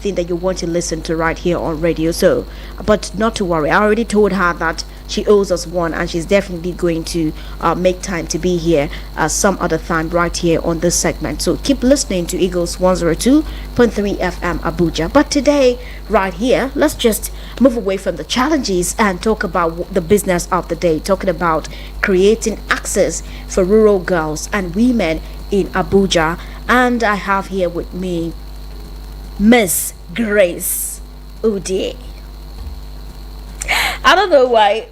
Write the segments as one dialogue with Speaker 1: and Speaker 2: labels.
Speaker 1: anything that you want to listen to right here on radio. So, but not to worry, I already told her that she owes us one, and she's definitely going to make time to be here some other time right here on this segment. So keep listening to Eagles 102.3 FM Abuja. But today, right here, let's just move away from the challenges and talk about the business of the day, talking about creating access for rural girls and women in Abuja. And I have here with me Miss Grace Udie. I don't know why.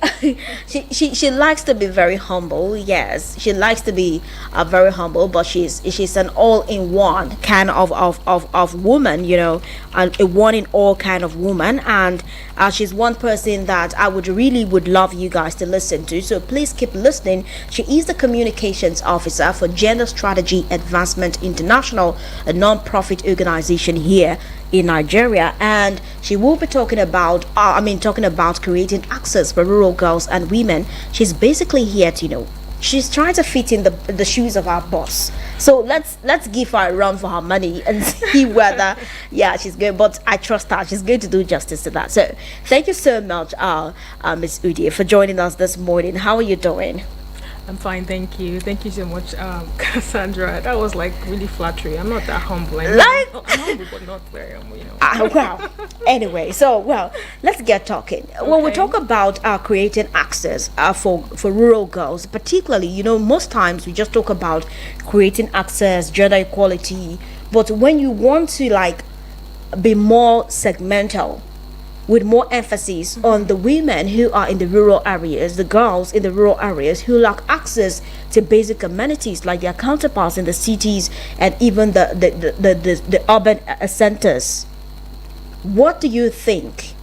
Speaker 1: she likes to be very humble. Yes, she likes to be very humble, but she's an all-in-one kind of woman, you know, a one-in-all kind of woman. And she's one person that I would love you guys to listen to. So please keep listening. She is the communications officer for Gender Strategy Advancement International, a non-profit organization here in Nigeria, and she will be talking about creating access for rural girls and women. She's basically here to, you know, she's trying to fit in the shoes of our boss. So let's give her a run for her money and see whether she's good. But I trust her, she's going to do justice to that. So thank you so much, Miss Udie, for joining us this morning. How are you doing?
Speaker 2: I'm fine, thank you. Thank you so much, Cassandra. That was like really flattering. I'm not that humble. I'm humble, but not very humble, you know.
Speaker 1: Well, anyway, let's get talking. Okay. When we talk about creating access for rural girls, particularly, you know, most times we just talk about creating access, gender equality, but when you want to be more segmental, with more emphasis on the women who are in the rural areas, the girls in the rural areas who lack access to basic amenities like their counterparts in the cities and even the urban centers. What do you think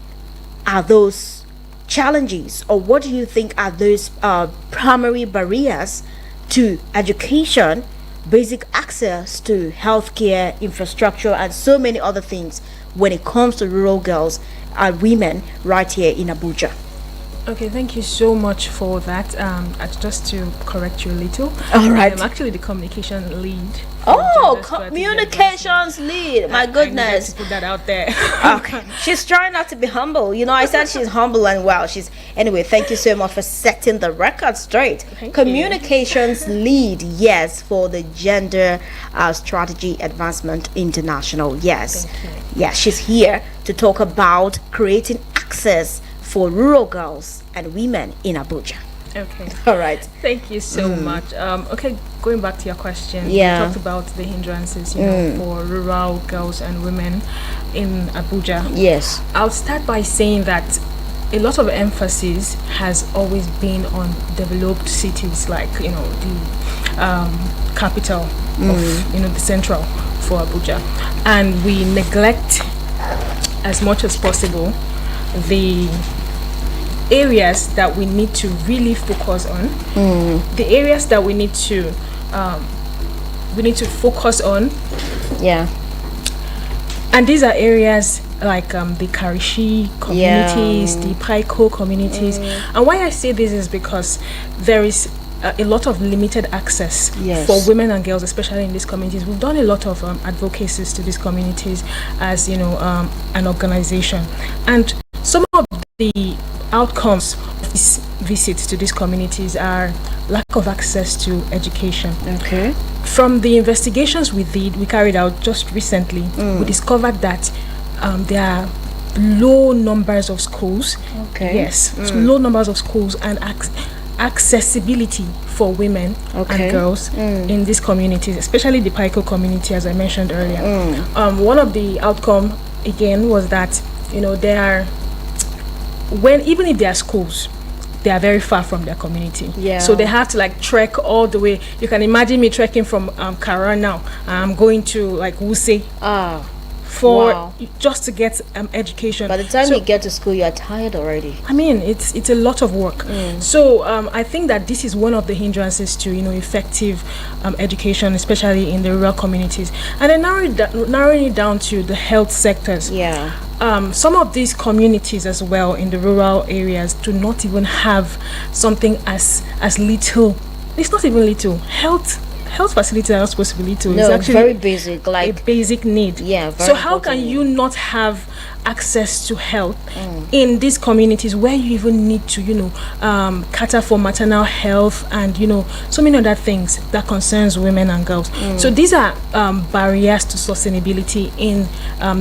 Speaker 1: are those challenges, or what do you think are those primary barriers to education, basic access to healthcare, infrastructure, and so many other things when it comes to rural girls and women right here in Abuja?
Speaker 2: Okay, thank you so much for that. Just to correct you a little,
Speaker 1: all right,
Speaker 2: I'm actually the communication lead.
Speaker 1: Communications lead. My goodness,
Speaker 2: to put that out there.
Speaker 1: Okay, she's trying not to be humble. You know, I said she's humble, and well, she's anyway. Thank you so much for setting the record straight. Communications lead, yes, for the Gender Strategy Advancement International. Yes, she's here to talk about creating access for rural girls and women in Abuja.
Speaker 2: Okay.
Speaker 1: All right.
Speaker 2: Thank you so much. Okay, going back to your question.
Speaker 1: Yeah.
Speaker 2: We talked about the hindrances, you know, for rural girls and women in Abuja.
Speaker 1: Yes.
Speaker 2: I'll start by saying that a lot of emphasis has always been on developed cities, like, you know, the capital of, you know, the central for Abuja, and we neglect as much as possible the areas that we need to really focus on, the areas that we need to focus on.
Speaker 1: Yeah.
Speaker 2: And these are areas like the Karishi communities, the Paiko communities. And why I say this is because there is a lot of limited access for women and girls, especially in these communities. We've done a lot of advocacies to these communities as, you know, an organization. And some of the outcomes of these visits to these communities are lack of access to education.
Speaker 1: Okay.
Speaker 2: From the investigations we carried out just recently, we discovered that there are low numbers of schools.
Speaker 1: Okay.
Speaker 2: Yes, low numbers of schools and accessibility for women and girls in these communities, especially the Paiko community, as I mentioned earlier. One of the outcome again was that, you know, even if there are schools, they are very far from their community.
Speaker 1: Yeah.
Speaker 2: So they have to trek all the way. You can imagine me trekking from Kara now. I'm going to Wuse. Just to get education.
Speaker 1: By the time you get to school, you're tired already.
Speaker 2: I mean, it's a lot of work. So I think that this is one of the hindrances to, you know, effective education, especially in the rural communities. And then narrowing it down to the health sectors.
Speaker 1: Yeah.
Speaker 2: Some of these communities as well in the rural areas do not even have something as little. It's not even little. Health health facilities are not supposed to be little.
Speaker 1: No,
Speaker 2: It's actually
Speaker 1: very basic,
Speaker 2: a
Speaker 1: like
Speaker 2: basic need.
Speaker 1: yeah.
Speaker 2: So
Speaker 1: Very
Speaker 2: how can
Speaker 1: important.
Speaker 2: you not have access to health in these communities where you even need to, cater for maternal health and so many other things that concerns women and girls. So these are barriers to sustainability in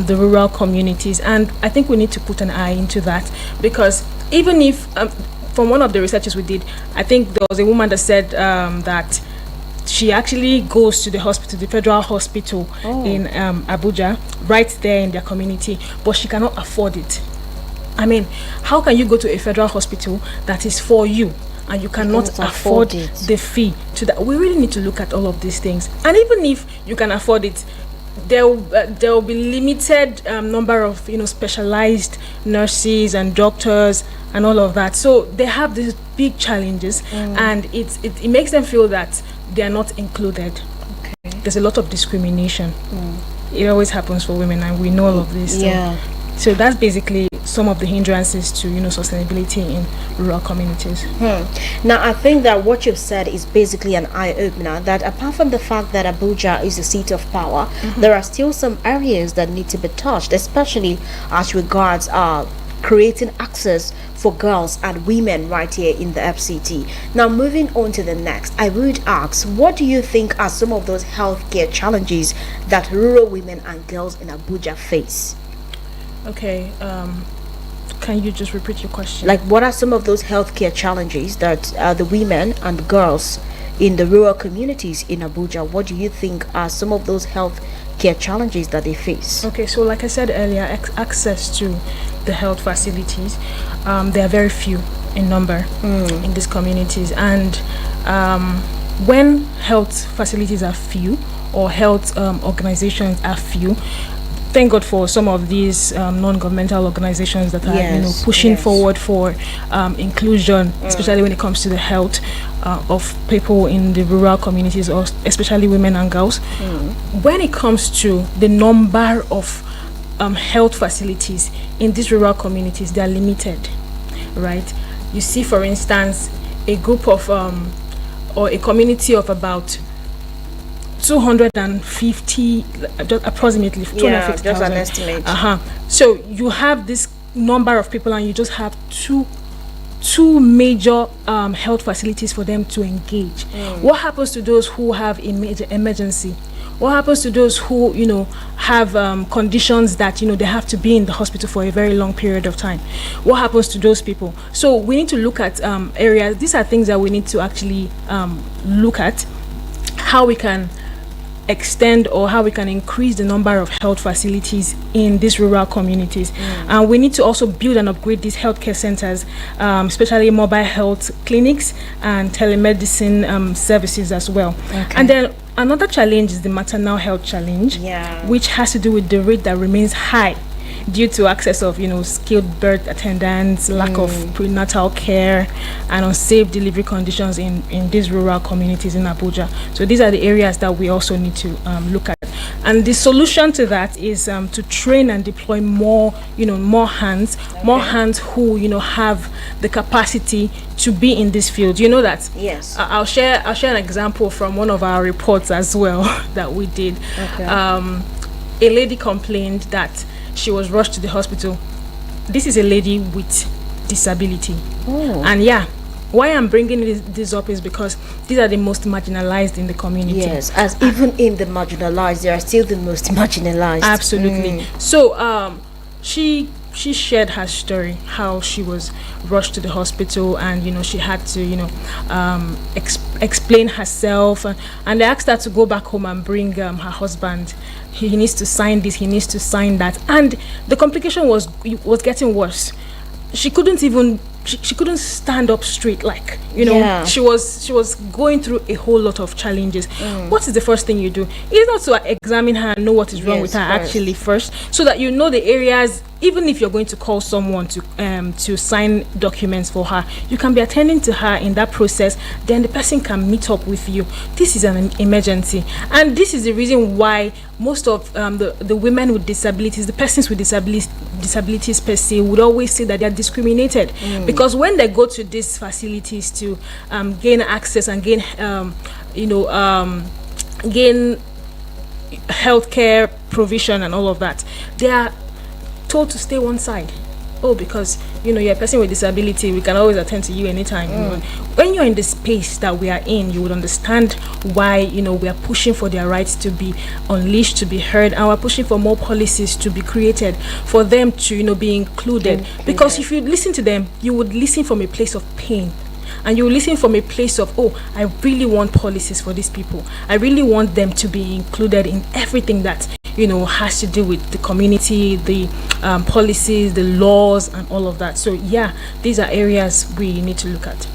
Speaker 2: the rural communities, and I think we need to put an eye into that, because even if from one of the researches we did, I think there was a woman that said that she actually goes to the hospital, the federal hospital in Abuja, right there in their community, but she cannot afford it. I mean, how can you go to a federal hospital that is for you and you cannot afford
Speaker 1: it.
Speaker 2: the fee to that? We really need to look at all of these things. And even if you can afford it, there will be limited number of specialized nurses and doctors and all of that. So they have these big challenges, and it makes them feel that they are not included.
Speaker 1: Okay.
Speaker 2: There's a lot of discrimination. It always happens for women, and we know all of this.
Speaker 1: Yeah.
Speaker 2: So that's basically some of the hindrances to sustainability in rural communities.
Speaker 1: Now, I think that what you've said is basically an eye-opener, that apart from the fact that Abuja is the seat of power, there are still some areas that need to be touched, especially as regards creating access for girls and women right here in the FCT. Now, moving on to the next, I would ask, what do you think are some of those healthcare challenges that rural women and girls in Abuja face?
Speaker 2: Okay, can you just repeat your question?
Speaker 1: Like, what are some of those healthcare challenges that the women and girls in the rural communities in Abuja, what do you think are some of those healthcare challenges that they face?
Speaker 2: Okay, so like I said earlier, access to the health facilities, they are very few in number in these communities, and when health facilities are few or health organizations are few, thank God for some of these non-governmental organizations that are pushing forward for inclusion, especially when it comes to the health of people in the rural communities, or especially women and girls. When it comes to the number of health facilities in these rural communities, they are limited, right? You see, for instance, a group of or a community of about 250, just approximately 250,000.
Speaker 1: Just an estimate.
Speaker 2: So you have this number of people, and you just have two major health facilities for them to engage. What happens to those who have a major emergency? What happens to those who have conditions that they have to be in the hospital for a very long period of time? What happens to those people? So we need to look at areas. These are things that we need to actually look at, how we can extend or how we can increase the number of health facilities in these rural communities. And we need to also build and upgrade these healthcare centers, especially mobile health clinics and telemedicine services as well. And then another challenge is the maternal health challenge, which has to do with the rate that remains high due to access of skilled birth attendants, lack of prenatal care, and unsafe delivery conditions in these rural communities in Abuja. So these are the areas that we also need to look at. And the solution to that is to train and deploy more hands who have the capacity to be in this field. You know that.
Speaker 1: Yes.
Speaker 2: I'll share an example from one of our reports as well that we did. A lady complained that she was rushed to the hospital. This is a lady with disability. And why I'm bringing this up is because these are the most marginalized in the community.
Speaker 1: Yes, as even in the marginalized, they are still the most marginalized.
Speaker 2: Absolutely. So she shared her story, how she was rushed to the hospital, and she had to explain herself, and they asked her to go back home and bring her husband. He needs to sign this, he needs to sign that, and the complication was getting worse. She couldn't even she couldn't stand up straight, she was going through a whole lot of challenges. What is the first thing you do? Is not to examine her and know what is wrong with her actually first, so that you know the areas. Even if you're going to call someone to sign documents for her, you can be attending to her in that process. Then the person can meet up with you. This is an emergency, and this is the reason why most of the women with disabilities, the persons with disabilities per se, would always say that they are discriminated, because when they go to these facilities to gain access and gain gain healthcare provision and all of that, they are told to stay one side. Oh, because you're a person with disability, we can always attend to you anytime. When you're in the space that we are in, you would understand why we are pushing for their rights to be unleashed, to be heard, and we're pushing for more policies to be created for them to be included. Because if you listen to them, you would listen from a place of pain. And you listen from a place of, oh, I really want policies for these people. I really want them to be included in everything that has to do with the community, the policies, the laws, and all of that. So yeah, these are areas we need to look at.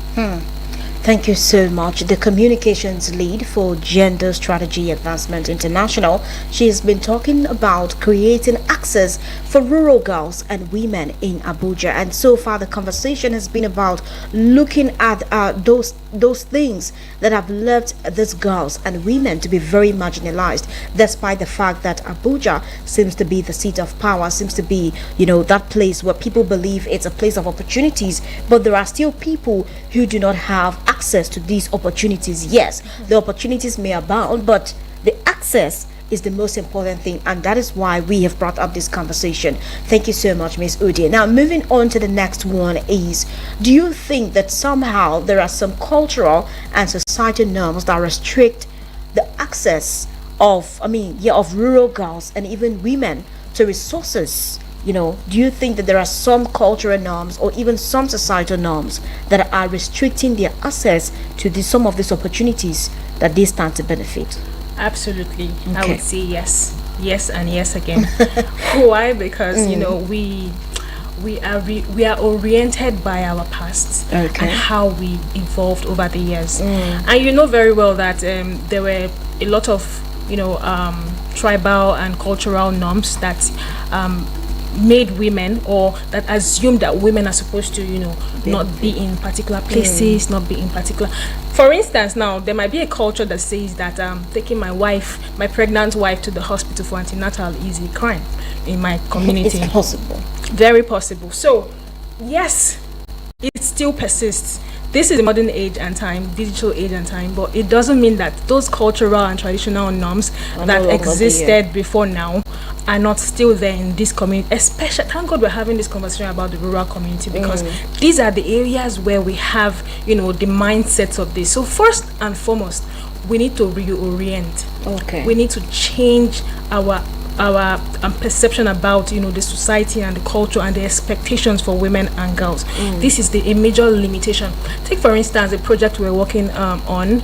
Speaker 1: Thank you so much. The communications lead for Gender Strategy Advancement International, she has been talking about creating access for rural girls and women in Abuja. And so far, the conversation has been about looking at those things that have left these girls and women to be very marginalized, despite the fact that Abuja seems to be the seat of power, seems to be, that place where people believe it's a place of opportunities, but there are still people who do not have access to these opportunities. Yes, the opportunities may abound, but the access is the most important thing, and that is why we have brought up this conversation. Thank you so much, Ms. Udi. Now, moving on to the next one is, do you think that somehow there are some cultural and societal norms that restrict the access of rural girls and even women to resources? Do you think that there are some cultural norms or even some societal norms that are restricting their access to some of these opportunities that they stand to benefit?
Speaker 2: Absolutely. Okay. I would say yes and yes again. Why? Because we are oriented by our past and how we evolved over the years. And you know very well that there were a lot of tribal and cultural norms that made women, or that assumed that women are supposed to not be in particular places, not be in particular. For instance, now there might be a culture that says that taking my pregnant wife to the hospital for antenatal is a crime in my community.
Speaker 1: It's possible,
Speaker 2: very possible. So yes, it still persists. This is the modern age and time, digital age and time, but it doesn't mean that those cultural and traditional norms that existed before now are not still there in this community. Especially, thank God we're having this conversation about the rural community, because these are the areas where we have, the mindsets of this. So first and foremost, we need to reorient.
Speaker 1: Okay.
Speaker 2: We need to change our perception about the society and the culture and the expectations for women and girls. This is a major limitation. Take for instance a project we're working on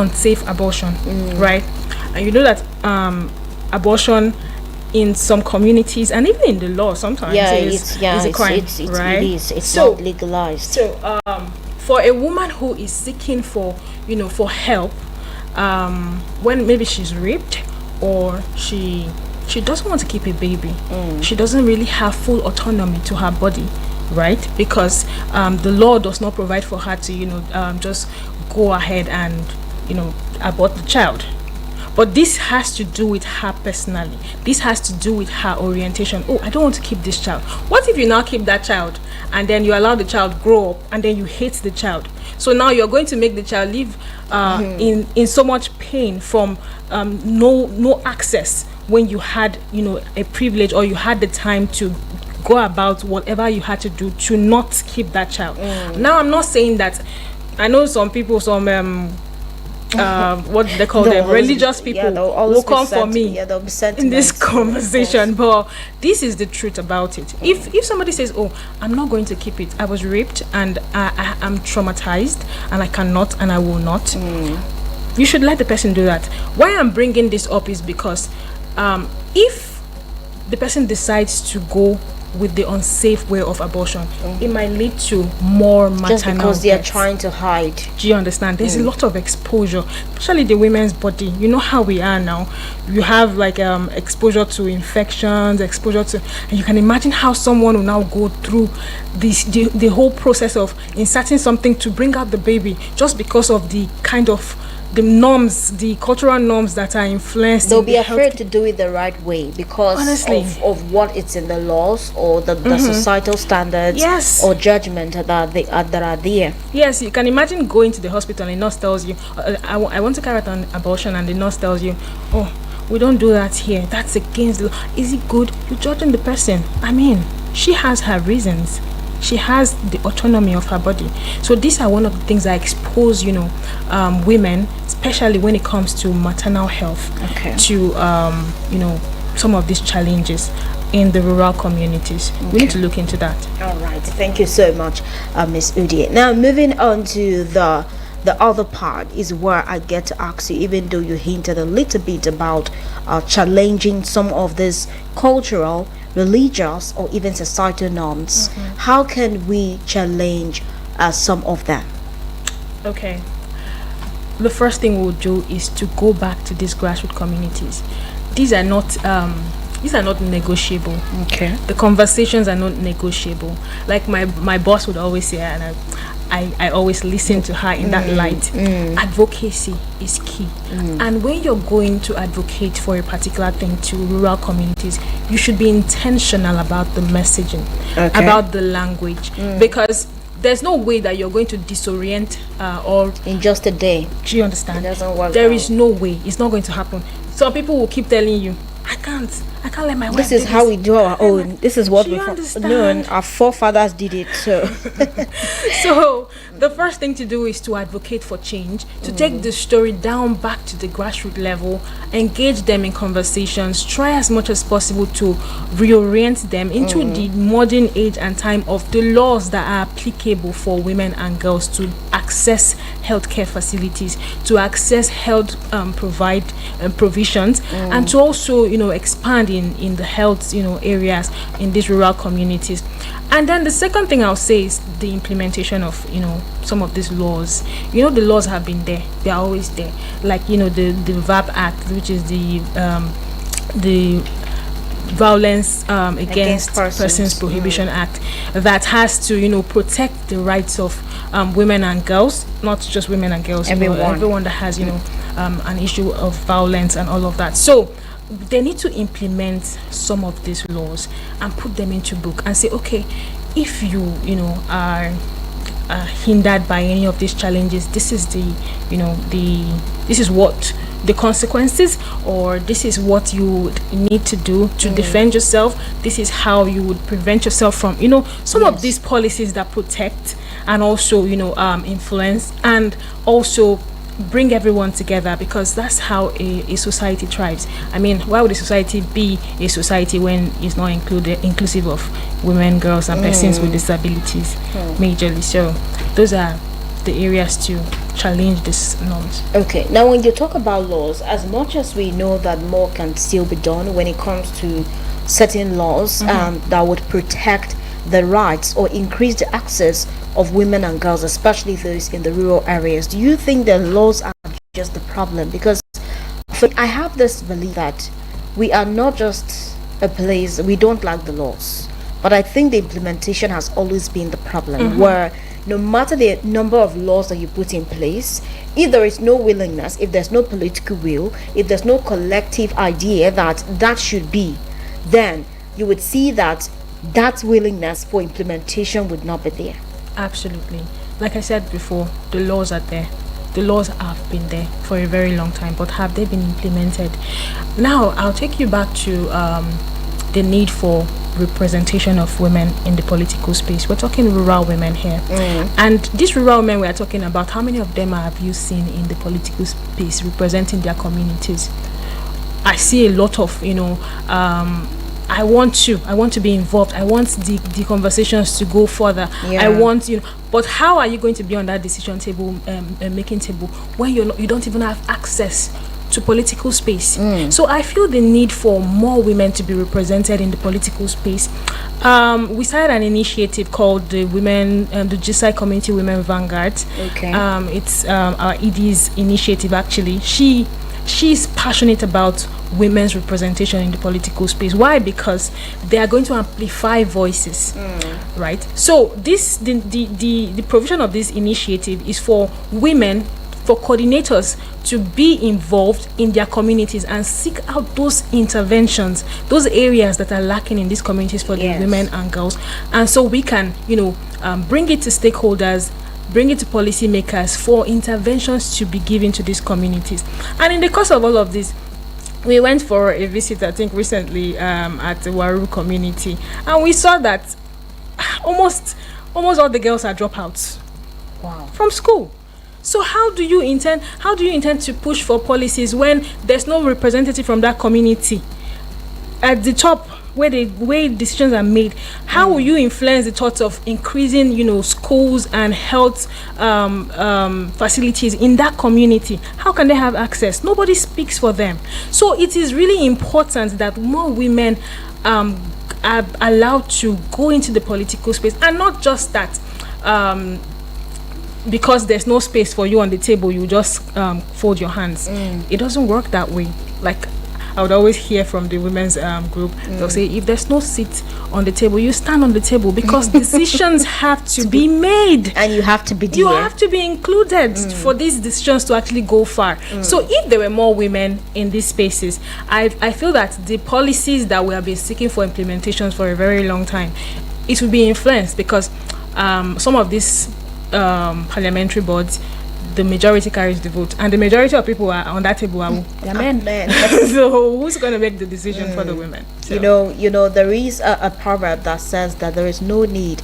Speaker 2: safe abortion, right? And you know that abortion in some communities and even in the law sometimes is a crime, right?
Speaker 1: It's not legalized.
Speaker 2: So for a woman who is seeking for help, when maybe she's raped, or she doesn't want to keep a baby, she doesn't really have full autonomy to her body, right? Because the law does not provide for her to just go ahead and abort the child. But this has to do with her personally. This has to do with her orientation. Oh, I don't want to keep this child. What if you now keep that child and then you allow the child grow up and then you hate the child? So now you're going to make the child live in so much pain from no access when you had a privilege, or you had the time to go about whatever you had to do to not keep that child. Now I'm not saying that. I know some people, what they call them, religious people, will come for me in this conversation, but this is the truth about it. If somebody says, oh, I'm not going to keep it, I was raped and I'm traumatized and I cannot and I will not, you should let the person do that. Why I'm bringing this up is because if the person decides to go with the unsafe way of abortion, it might lead to more maternal
Speaker 1: just because they are
Speaker 2: deaths.
Speaker 1: trying to hide.
Speaker 2: Do you understand? There's a lot of exposure, especially the women's body. You know how we are now. You have exposure to infections, and you can imagine how someone will now go through the whole process of inserting something to bring out the baby, just because of the kind of the norms, the cultural norms that are influenced.
Speaker 1: They'll be afraid to do it the right way because
Speaker 2: honestly,
Speaker 1: of what it's in the laws or the societal standards,
Speaker 2: yes,
Speaker 1: or judgment that are there.
Speaker 2: Yes, you can imagine going to the hospital and the nurse tells you, I want to carry out an abortion, and the nurse tells you, oh, we don't do that here. That's against the law. Is it good? You're judging the person. I mean, she has her reasons. She has the autonomy of her body. So these are one of the things that expose, women, especially when it comes to maternal health, to, some of these challenges in the rural communities. We need to look into that.
Speaker 1: All right. Thank you so much, Ms. Udie. Now, moving on to the other part is where I get to ask you, even though you hinted a little bit about challenging some of these cultural, religious, or even societal norms. How can we challenge some of them?
Speaker 2: Okay. The first thing we'll do is to go back to these grassroots communities. These are not negotiable.
Speaker 1: Okay.
Speaker 2: The conversations are not negotiable. Like my boss would always say, and I always listen to her in that light. Advocacy is key. And when you're going to advocate for a particular thing to rural communities, you should be intentional about the messaging, about the language, because there's no way that you're going to disorient or
Speaker 1: in just a day.
Speaker 2: Do you understand?
Speaker 1: It doesn't work.
Speaker 2: There is no way. It's not going to happen. Some people will keep telling you, I can't let my wife.
Speaker 1: This is how we do our own. This is what our forefathers did it. So
Speaker 2: so the first thing to do is to advocate for change, to take the story down back to the grassroots level, engage them in conversations, try as much as possible to reorient them into the modern age and time of the laws that are applicable for women and girls to access healthcare facilities, to access health provisions, and to also expand in the health areas in these rural communities. And then the second thing I'll say is the implementation of some of these laws. The laws have been there; they are always there. Like the VAP Act, which is the Violence Against Persons Prohibition Act, that has to protect the rights of women and girls, not just women and girls, everyone that has an issue of violence and all of that. So they need to implement some of these laws and put them into book and say, okay, if you are hindered by any of these challenges, this is this is what the consequences, or this is what you would need to do to defend yourself. This is how you would prevent yourself from some of these policies that protect and also influence and also bring everyone together, because that's how a society thrives. I mean, why would a society be a society when it's not inclusive of women, girls, and persons with disabilities majorly? So those are the areas to challenge these norms.
Speaker 1: Okay, now when you talk about laws, as much as we know that more can still be done when it comes to certain laws that would protect the rights or increase the access of women and girls, especially those in the rural areas, do you think the laws are just the problem? Because I have this belief that we are not just a place, we don't like the laws, but I think the implementation has always been the problem, where no matter the number of laws that you put in place, if there is no willingness, if there's no political will, if there's no collective idea that should be, then you would see that willingness for implementation would not be there.
Speaker 2: Absolutely. Like I said before, the laws are there. The laws have been there for a very long time, but have they been implemented? Now, I'll take you back to the need for representation of women in the political space. We're talking rural women here. And these rural women we are talking about, how many of them have you seen in the political space representing their communities? I see a lot of, I want to be involved. I want the conversations to go further. I want, but how are you going to be on that decision table, making table, when you don't even have access to political space? So I feel the need for more women to be represented in the political space. We started an initiative called the GSI Community Women Vanguard. It's our ED's initiative. Actually, she's passionate about women's representation in the political space. Why? Because they are going to amplify voices, right? So the provision of this initiative is for women, for coordinators to be involved in their communities and seek out those interventions, those areas that are lacking in these communities for the women and girls. And so we can, bring it to stakeholders, bring it to policymakers for interventions to be given to these communities. And in the course of all of this, we went for a visit, I think, recently at the Waru community, and we saw that almost all the girls are dropouts from school. So how do you intend to push for policies when there's no representative from that community at the top where decisions are made? How will you influence the thoughts of increasing schools and health facilities in that community? How can they have access? Nobody speaks for them. So it is really important that more women are allowed to go into the political space, and not just that because there's no space for you on the table, you just fold your hands. It doesn't work that way. Like I would always hear from the women's group, they'll say, if there's no seat on the table, you stand on the table, because decisions have to be made. And you have to be there. You have to be included for these decisions to actually go far. So if there were more women in these spaces, I feel that the policies that we have been seeking for implementations for a very long time, it will be influenced, because some of these parliamentary boards, the majority carries the vote, and the majority of people are on that table are men. So who's going to make the decision for the women? So.
Speaker 1: There is a proverb that says that there is no need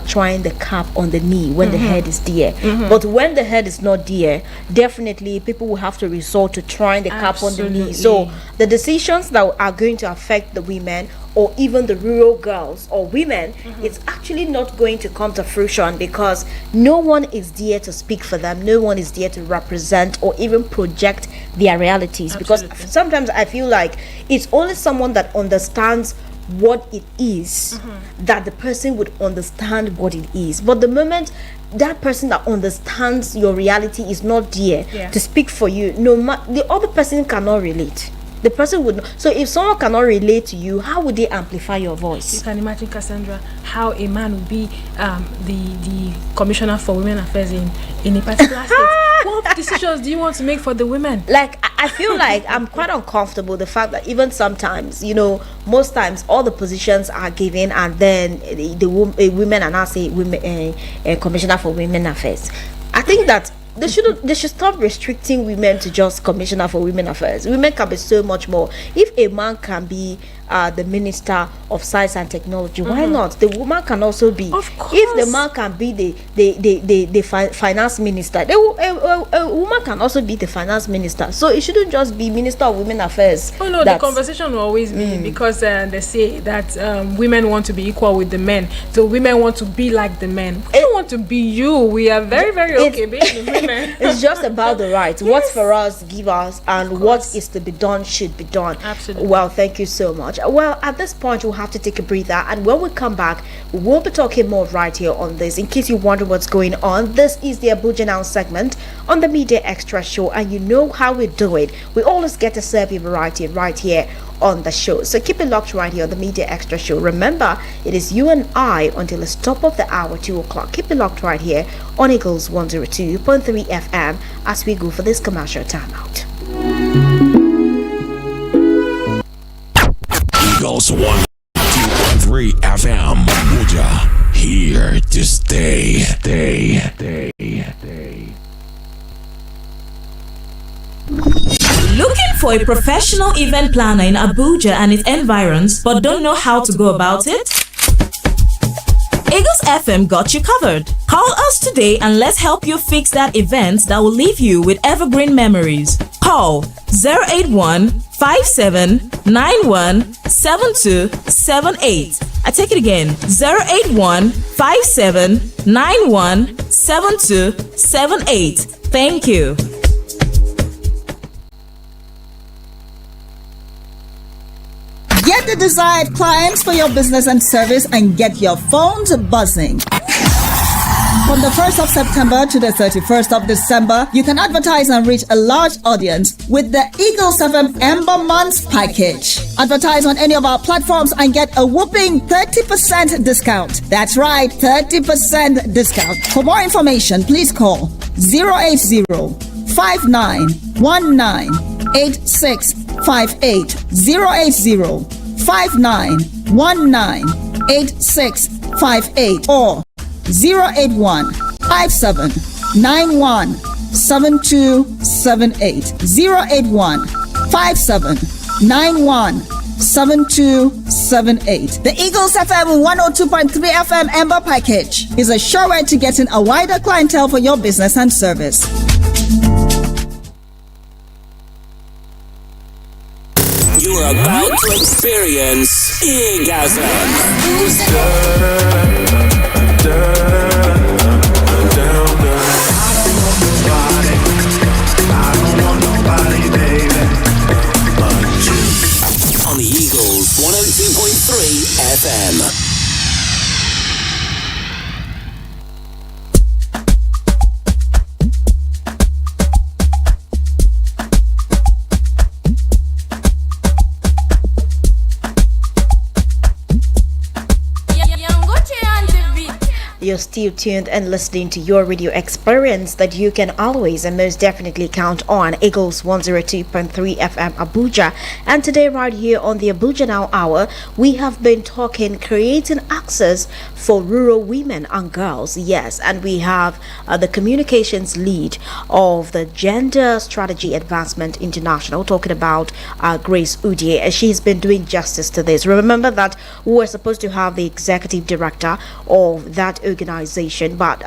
Speaker 1: trying the cap on the knee when the head is there. But when the head is not there, definitely people will have to resort to trying the cap on the knee. So the decisions that are going to affect the women, or even the rural girls or women, it's actually not going to come to fruition, because no one is there to speak for them, no one is there to represent or even project their realities. Because sometimes I feel like it's only someone that understands what it is that the person would understand what it is. But the moment that person that understands your reality is not there to speak for you, the other person cannot relate. The person would not. So if someone cannot relate to you, how would they amplify your voice?
Speaker 2: You can imagine, Cassandra, how a man would be the commissioner for women affairs in a particular state. What decisions do you want to make for the women?
Speaker 1: Like, I feel like I'm quite uncomfortable the fact that even sometimes, most times all the positions are given, and then the women are now say women commissioner for women affairs. I think that they should stop restricting women to just commissioner for women affairs. Women can be so much more. If a man can be the minister of science and technology, why not? The woman can also be.
Speaker 2: Of course.
Speaker 1: If the man can be the finance minister, a woman can also be the finance minister. So it shouldn't just be minister of women affairs.
Speaker 2: Oh no, the conversation will always be because they say that women want to be equal with the men, so women want to be like the men. We don't want to be you. We are very, very okay being the women.
Speaker 1: It's just about the right. Yes. What's for us, give us, and what is to be done should be done.
Speaker 2: Absolutely.
Speaker 1: Well, thank you so much. Well, at this point, we'll have to take a breather, and when we come back, we'll be talking more right here on this. In case you wonder what's going on, this is the Abuja Now segment on the Media Extra show, and you know how we do it. We always get to serve you variety right here on the show. So keep it locked right here on the Media Extra show. Remember, it is you and I until the top of the hour, 2 o'clock. Keep it locked right here on Eagles 102.3 FM as we go for this commercial timeout.
Speaker 3: Eagles 102.3 FM, Abuja, here to stay.
Speaker 4: Looking for a professional event planner in Abuja and its environs, but don't know how to go about it? Eagles FM got you covered. Call us today and let's help you fix that event that will leave you with evergreen memories. Call 081 5791 7278. I take it again, 081 5791 7278. Thank you.
Speaker 5: Get the desired clients for your business and service and get your phones buzzing. From the 1st of September to the 31st of December, you can advertise and reach a large audience with the Eagles FM Ember Months package. Advertise on any of our platforms and get a whopping 30% discount. That's right, 30% discount. For more information, please call 080 59198658 08059198658 or 08157917278 08157917278. The Eagles FM 102.3 FM Ember Package is a sure way to getting a wider clientele for your business and service.
Speaker 6: You are about to experience orgasm. On the Eagles 102.3 FM.
Speaker 1: You're still tuned and listening to your radio experience that you can always and most definitely count on. Eagles 102.3 FM Abuja. And today right here on the Abuja Now Hour, we have been talking creating access for rural women and girls. Yes, and we have the communications lead of the Gender Strategy Advancement International talking about Grace Udie. She's been doing justice to this. Remember that we were supposed to have the executive director of that organization, but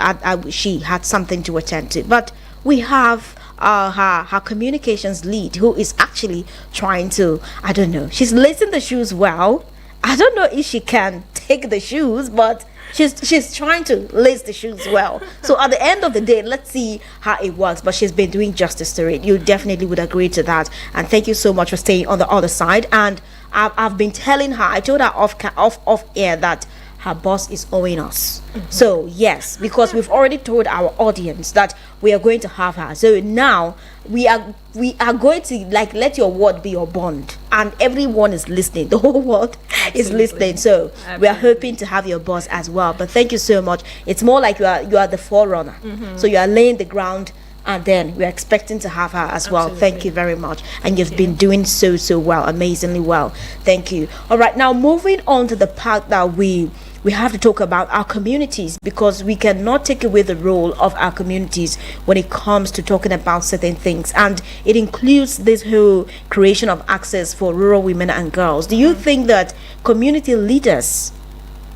Speaker 1: she had something to attend to. But we have her communications lead, who is actually trying to, I don't know, she's lacing the shoes well. I don't know if she can take the shoes, but she's trying to lace the shoes well. So at the end of the day, let's see how it works. But she's been doing justice to it. You definitely would agree to that. And thank you so much for staying on the other side. And I've been telling her, I told her off air that her boss is owing us. So yes, because we've already told our audience that we are going to have her. So now we are going to let your word be your bond, and everyone is listening. The whole world is listening. So we are hoping to have your boss as well. But thank you so much. It's more like you are the forerunner. So you are laying the ground, and then we're expecting to have her as well. Thank you very much. And you've been doing so well, amazingly well. Thank you. All right, now moving on to the part that we have to talk about our communities, because we cannot take away the role of our communities when it comes to talking about certain things, and it includes this whole creation of access for rural women and girls. Do you think that community leaders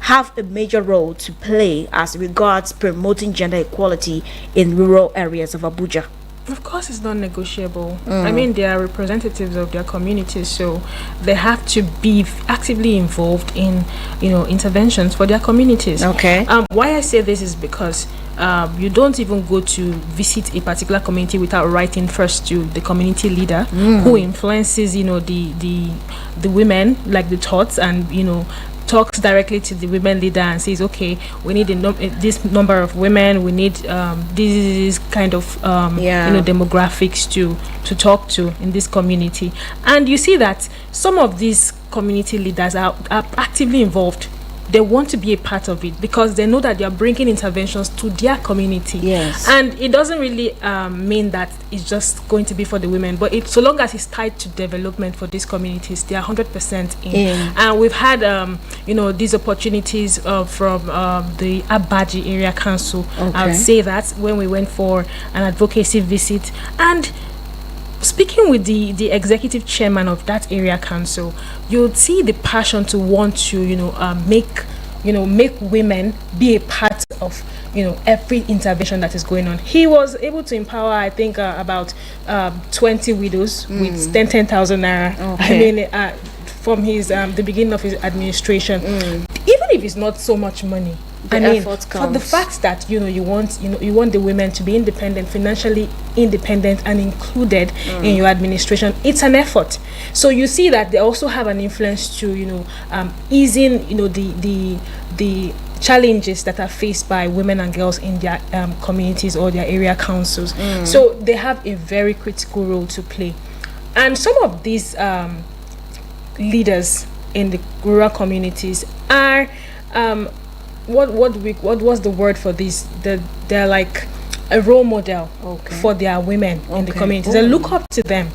Speaker 1: have a major role to play as regards promoting gender equality in rural areas of Abuja?
Speaker 2: Of course, it's non-negotiable. I mean, they are representatives of their communities, so they have to be actively involved in, interventions for their communities.
Speaker 1: Okay.
Speaker 2: Why I say this is because you don't even go to visit a particular community without writing first to the community leader who influences, the women, like the thoughts, and talks directly to the women leader and says, okay, we need this number of women, we need this kind of demographics to talk to in this community. And you see that some of these community leaders are actively involved. They want to be a part of it because they know that they are bringing interventions to their community.
Speaker 1: Yes.
Speaker 2: And it doesn't really mean that it's just going to be for the women, but so long as it's tied to development for these communities, they are 100% in. And we've had, these opportunities from the Abaji Area Council.
Speaker 1: Okay.
Speaker 2: I would say that when we went for an advocacy visit, and speaking with the executive chairman of that area council, you'd see the passion to want to make women be a part of every intervention that is going on. He was able to empower, I think, about 20 widows with 10,000 naira.
Speaker 1: Okay.
Speaker 2: I mean, from his the beginning of his administration, even if it's not so much money.
Speaker 1: The effort
Speaker 2: for
Speaker 1: counts.
Speaker 2: the fact that you want the women to be independent, financially independent and included in your administration, it's an effort. So you see that they also have an influence to easing the challenges that are faced by women and girls in their communities or their area councils. So they have a very critical role to play. And some of these leaders in the rural communities are what was the word for this? They're like a role model
Speaker 1: Okay.
Speaker 2: for their women in the
Speaker 1: Okay.
Speaker 2: community. They look up to them.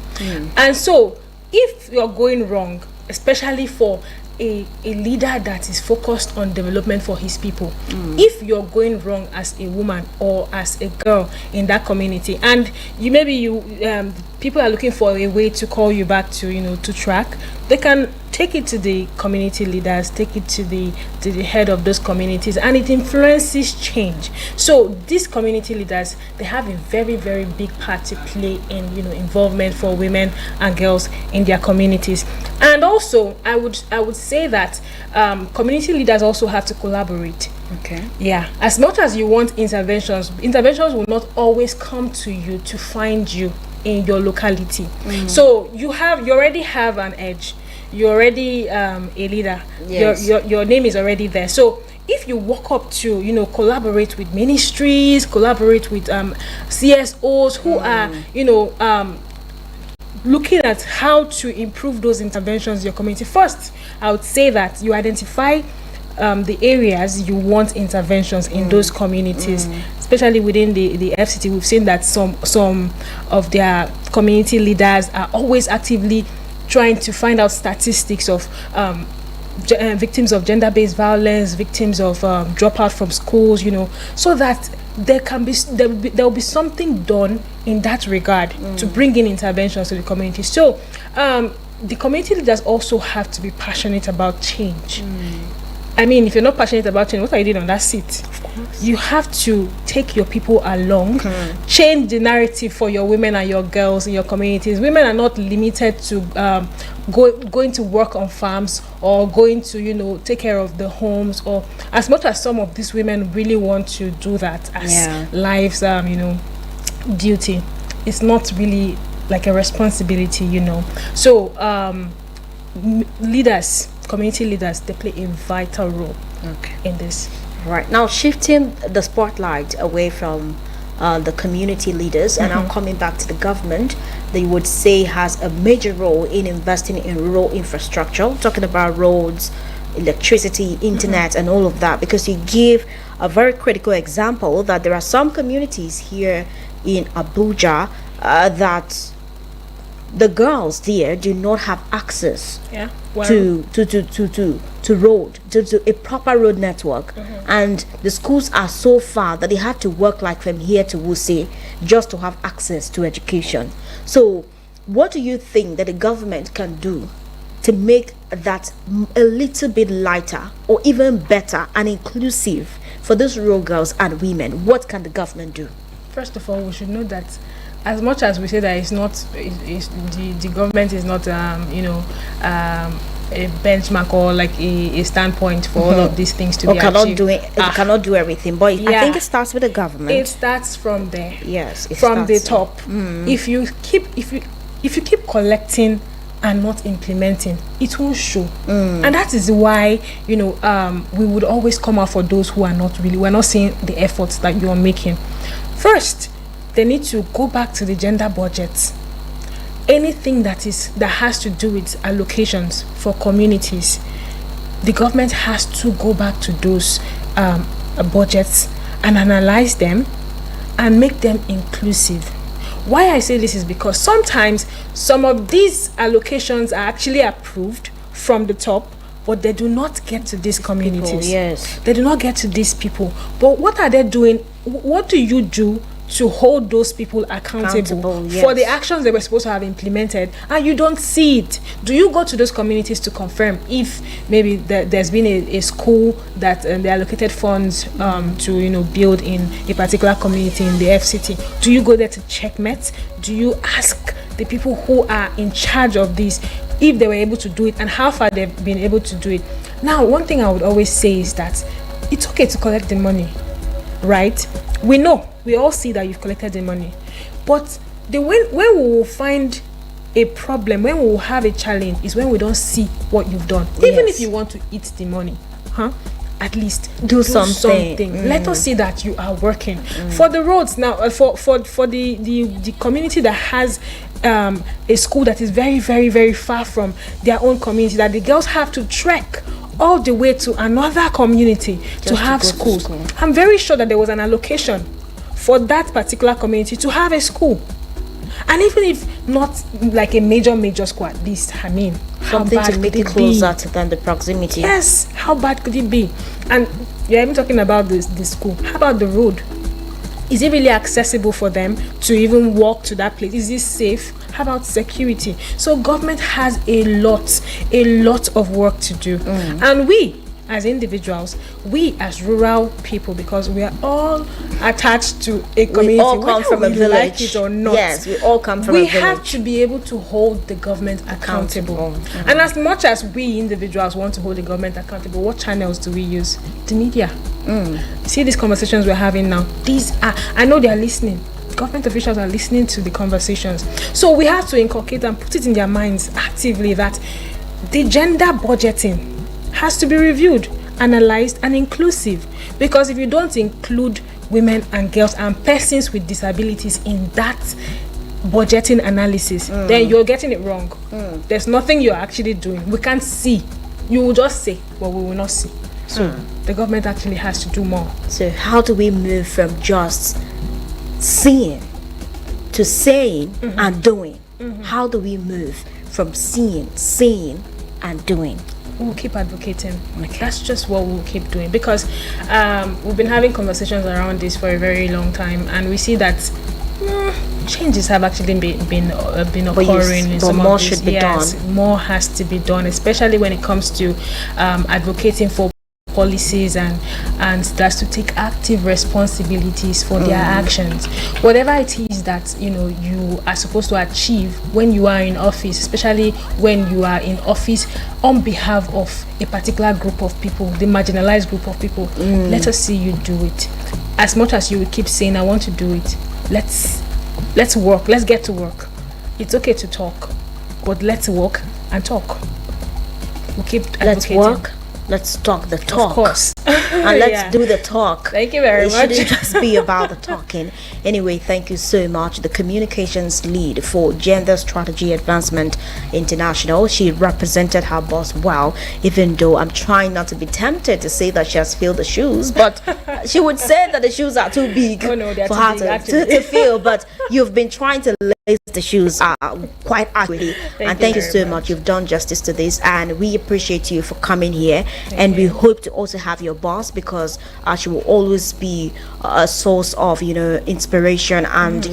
Speaker 2: And so if you're going wrong, especially for a leader that is focused on development for his people, if you're going wrong as a woman or as a girl in that community, and people are looking for a way to call you back to to track, they can take it to the community leaders, take it to the head of those communities, and it influences change. So these community leaders, they have a very, very big part to play in involvement for women and girls in their communities. And also I would say that community leaders also have to collaborate.
Speaker 1: Okay.
Speaker 2: Yeah, as much as you want interventions will not always come to you to find you in your locality. So you already have an edge. You're already a leader.
Speaker 1: Yes.
Speaker 2: Your name is already there. So if you walk up to collaborate with ministries, collaborate with CSOs who are looking at how to improve those interventions in your community. First, I would say that you identify the areas you want interventions in those communities, especially within the FCT. We've seen that some of their community leaders are always actively trying to find out statistics of victims of gender-based violence, victims of dropout from schools, so that there will be something done in that regard to bring in interventions to the community. So the community leaders also have to be passionate about change. I mean, if you're not passionate about change, what are you doing on that seat? Of course. You have to take your people along, change the narrative for your women and your girls in your communities. Women are not limited to going to work on farms or going to, take care of the homes, or as much as some of these women really want to do that as life's, duty. It's not really like a responsibility, So, leaders, community leaders, they play a vital role in this.
Speaker 1: Right. Now, shifting the spotlight away from the community leaders and now coming back to the government, they would say has a major role in investing in rural infrastructure, talking about roads, electricity, internet, and all of that, because you give a very critical example that there are some communities here in Abuja that the girls there do not have access to road, to a proper road network, and the schools are so far that they have to work like from here to Wuse just to have access to education. So what do you think that the government can do to make that a little bit lighter or even better and inclusive for those rural girls and women? What can the government do?
Speaker 2: First of all, we should know that as much as we say that the government is not a benchmark or like a standpoint for all of these things to be achieved.
Speaker 1: Cannot do everything, but I think it starts with the government.
Speaker 2: It starts from there.
Speaker 1: Yes,
Speaker 2: from the top. If you keep collecting and not implementing, it won't show. And that is why we would always come out for those who are we're not seeing the efforts that you're making. First, they need to go back to the gender budgets. Anything that has to do with allocations for communities, the government has to go back to those budgets and analyze them and make them inclusive. Why I say this is because sometimes some of these allocations are actually approved from the top, but they do not get to these communities.
Speaker 1: People, yes.
Speaker 2: They do not get to these people. But what are they doing? What do you do to hold those people accountable for the actions they were supposed to have implemented, and you don't see it? Do you go to those communities to confirm if maybe there's been a school that they allocated funds to build in a particular community in the FCT? Do you go there to checkmate? Do you ask the people who are in charge of this if they were able to do it and how far they've been able to do it? Now, one thing I would always say is that it's okay to collect the money, right? We all see that you've collected the money, but when we will find a problem, when we will have a challenge, is when we don't see what you've done. Even if you want to eat the money, at least do something. Let us see that you are working for the roads. Now, for the community that has a school that is very, very, very far from their own community, that the girls have to trek all the way to another community to have schools. I'm very sure that there was an allocation for that particular community to have a school. And even if not like a major school, at least, I mean, how
Speaker 1: Something
Speaker 2: bad
Speaker 1: to make
Speaker 2: could
Speaker 1: it
Speaker 2: it
Speaker 1: closer
Speaker 2: be?
Speaker 1: to them, the proximity.
Speaker 2: Yes, how bad could it be? And you're even talking about the school. How about the road? Is it really accessible for them to even walk to that place? Is it safe? How about security? So government has a lot of work to do. And we, as individuals, we as rural people, because we are all attached to a community,
Speaker 1: We all come
Speaker 2: whether
Speaker 1: from a
Speaker 2: we
Speaker 1: village.
Speaker 2: like it or not.
Speaker 1: Yes, we all come from a
Speaker 2: We
Speaker 1: village.
Speaker 2: have to be able to hold the government accountable. And as much as we individuals want to hold the government accountable, what channels do we use? The media. See these conversations we're having now. I know they are listening. Government officials are listening to the conversations. So we have to inculcate and put it in their minds actively that the gender budgeting has to be reviewed, analyzed, and inclusive. Because if you don't include women and girls and persons with disabilities in that budgeting analysis, then you're getting it wrong. There's nothing you're actually doing. We can't see. You will just say, but we will not see. So the government actually has to do more.
Speaker 1: So how do we move from just seeing to saying and doing? How do we move from seeing, saying, and doing?
Speaker 2: We'll keep advocating.
Speaker 1: Okay.
Speaker 2: That's just what we'll keep doing, because we've been having conversations around this for a very long time, and we see that changes have actually been occurring in
Speaker 1: but
Speaker 2: some
Speaker 1: more
Speaker 2: of these.
Speaker 1: should be
Speaker 2: Yes,
Speaker 1: done.
Speaker 2: more has to be done, especially when it comes to advocating for policies and that's to take active responsibilities for their actions, whatever it is that you are supposed to achieve when you are in office, especially when you are in office on behalf of a particular group of people, the marginalized group of people. Let us see you do it. As much as you will keep saying I want to do it, let's work, let's get to work. It's okay to talk, but let's walk and talk. We'll keep
Speaker 1: Let's
Speaker 2: advocating.
Speaker 1: work. Let's talk the talk.
Speaker 2: Of course.
Speaker 1: And let's
Speaker 2: Yeah.
Speaker 1: do the talk.
Speaker 2: Thank you very
Speaker 1: It
Speaker 2: much.
Speaker 1: shouldn't just be about the talking. Anyway, thank you so much. The communications lead for Gender Strategy Advancement International. She represented her boss well, even though I'm trying not to be tempted to say that she has filled the shoes, but she would say that the shoes are too big
Speaker 2: Oh, no, they're
Speaker 1: for
Speaker 2: too
Speaker 1: her
Speaker 2: big,
Speaker 1: to
Speaker 2: actually.
Speaker 1: fill. But you've been trying to lace the shoes quite accurately. And thank you
Speaker 2: very
Speaker 1: so
Speaker 2: much.
Speaker 1: much. You've done justice to this, and we appreciate you for coming here. And we hope to also have your boss, because she will always be a source of inspiration, and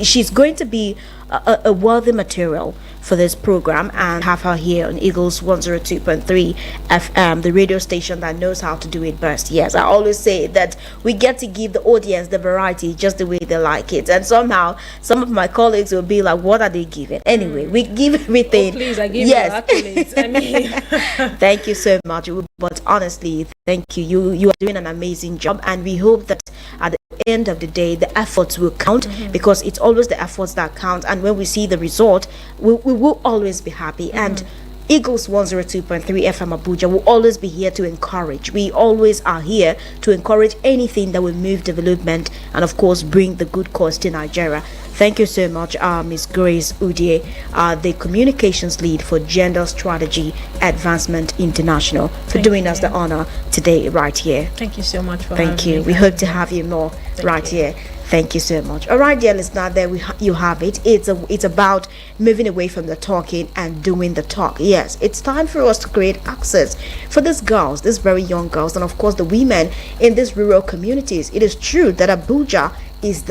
Speaker 1: she's going to be a worthy material for this program, and have her here on Eagles 102.3 FM, the radio station that knows how to do it best. Yes, I always say that we get to give the audience the variety just the way they like it, and somehow some of my colleagues will be like, what are they giving? Anyway, we give everything.
Speaker 2: Oh, please, I give
Speaker 1: Yes.
Speaker 2: you accolades. I mean,
Speaker 1: Thank you so much. But honestly, thank you. You are doing an amazing job, and we hope that at the end of the day, the efforts will count, because it's always the efforts that count. And when we see the result, we will always be happy. And Eagles 102.3 FM Abuja will always be here to encourage. We always are here to encourage anything that will move development and, of course, bring the good cause to Nigeria. Thank you so much, Ms. Grace Udie, the communications lead for Gender Strategy Advancement International, for doing us the honor today right here.
Speaker 2: thank you so much for
Speaker 1: Thank
Speaker 2: having
Speaker 1: you.
Speaker 2: me.
Speaker 1: We hope to have you more right here. Thank you so much. All right, dear listener, there you have it. It's about moving away from the talking and doing the talk. Yes, it's time for us to create access for these girls, these very young girls, and of course the women in these rural communities. It is true that Abuja is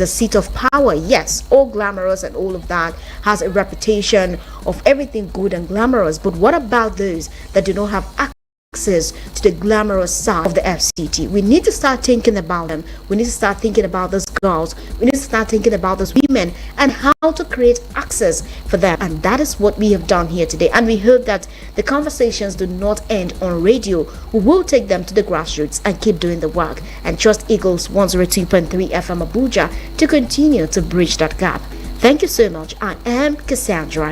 Speaker 1: a seat of power. Yes, all glamorous and all of that, has a reputation of everything good and glamorous. But what about those that do not have access to the glamorous side of the FCT? We need to start thinking about them. We need to start thinking about those girls. We need to start thinking about those women and how to create access for them. And that is what we have done here today. And we hope that the conversations do not end on radio. We will take them to the grassroots and keep doing the work, and trust Eagles 102.3 FM Abuja to continue to bridge that gap. Thank you so much. I am Cassandra